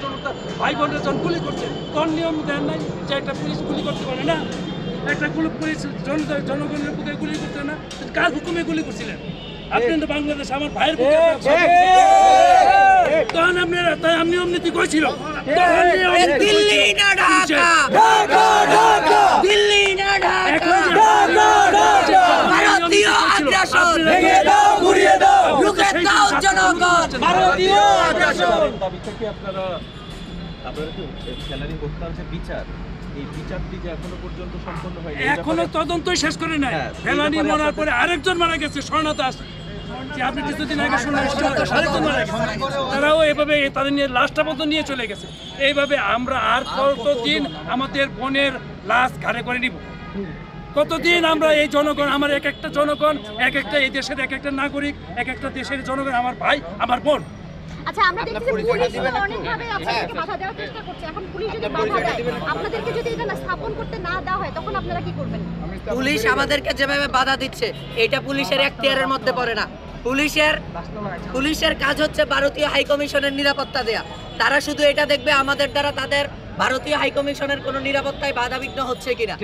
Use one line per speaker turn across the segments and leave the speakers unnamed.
জনতা ভাই বোনরা যখন গুলি করছে তখন নিয়ম দেন নাই যে একটা পুলিশ গুলি করতে পারে না, একটা পুলিশ জনগণের বুকে গুলি করতে না, কার হুকুমে গুলি করছিলেন আপনি? তো বাংলাদেশ আমার ভাইয়ের বুকে তখন আপনারা তাই আমি অমনীতি করেছিল
দিল্লি না ঢাকা, দিল্লি না ঢাকা, ভারতীয় আগ্রাসন ভেঙে দাও, গুড়িয়ে দাও, রুখে দাও জনগণ, ভারতীয় আগ্রাসন।
দাবি থেকে আপনারা কি ফেলানি হত্যার যে বিচার, এই বিচারটি যে এখনো পর্যন্ত সম্পন্ন হয়নি,
এখনো তদন্তই শেষ করে নাই। ফেলানি মরার পরে আরেকজন মারা গেছে, স্বর্ণা দাস, যে আপনি কিছুদিন আগে শুনলেন, আরেকজন মারা গেছে। তারাও এভাবে তাদের নিয়ে লাশটা মতো নিয়ে চলে গেছে। এইভাবে আমরা আর কতদিন আমাদের বোনের লাশ ঘাড়ে করে নিব? কতদিন আমরা এই জনগণ, আমার এক একটা জনগণ, এক একটা এই দেশের এক একটা নাগরিক, এক একটা দেশের জনগণ আমার ভাই, আমার বোন।
আচ্ছা, আমরা দেখছি পুলিশ তো অনেকভাবে আপনাদেরকে বাধা দেওয়ার চেষ্টা করছে। এখন পুলিশ যদি বাধা দেয়, আপনাদেরকে যদি এটা স্থাপন করতে না দেওয়া হয়, তখন আপনারা কি করবেন?
পুলিশ আমাদেরকে যেভাবে বাধা দিচ্ছে, এটা পুলিশের এখতিয়ারের মধ্যে পড়ে না। পুলিশের কাজ হচ্ছে ভারতীয় হাই কমিশনের নিরাপত্তা দেয়া। তারা শুধু এটা দেখবে আমাদের দ্বারা তাদের ভারতীয় হাই কমিশনের কোনো নিরাপত্তায় বাধাবিঘ্ন হচ্ছে কিনা।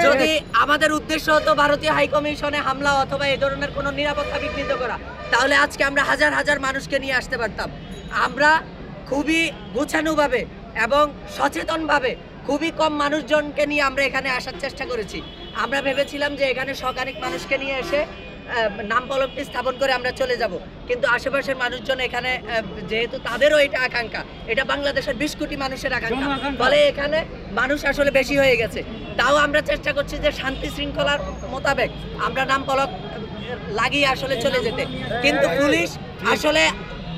যদি আমাদের উদ্দেশ্য হতো ভারতীয় হাই কমিশনে হামলা অথবা এই ধরনের কোনো নিরাপত্তা বিঘ্নিত করা, তাহলে আজকে আমরা হাজার হাজার মানুষকে নিয়ে আসতে পারতাম। আমরা খুবই গোছানোভাবে এবং সচেতনভাবে খুবই কম মানুষজনকে নিয়ে আমরা এখানে আসার চেষ্টা করেছি। আমরা ভেবেছিলাম যে এখানে শতাধিক মানুষকে নিয়ে এসে নাম ফলকটি স্থাপন করে আমরা চলে যাব, কিন্তু আশেপাশের মানুষজন এখানে, যেহেতু তাদেরও এটা আকাঙ্ক্ষা, এটা বাংলাদেশের 20 কোটি মানুষের আকাঙ্ক্ষা, ফলে এখানে মানুষ আসলে বেশি হয়ে গেছে। তাও আমরা চেষ্টা করছি যে শান্তি শৃঙ্খলার মোতাবেক আমরা নাম ফলক লাগিয়ে আসলে চলে যেতে। কিন্তু পুলিশ আসলে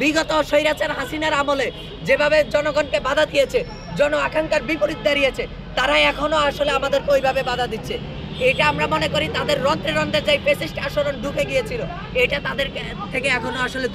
বিগত স্বৈরাচার হাসিনার আমলে যেভাবে জনগণকে বাধা দিয়েছে, জন আকাঙ্ক্ষার বিপরীত দাঁড়িয়েছে, তারা এখনো আসলে আমাদেরকে ওইভাবে বাধা দিচ্ছে। এটা আমরা মনে করি তাদের রন্ধ্রে রন্ধ্রে যে ফ্যাসিস্ট আচরণ ঢুকে গিয়েছিল, এটা তাদের থেকে এখনো আসলে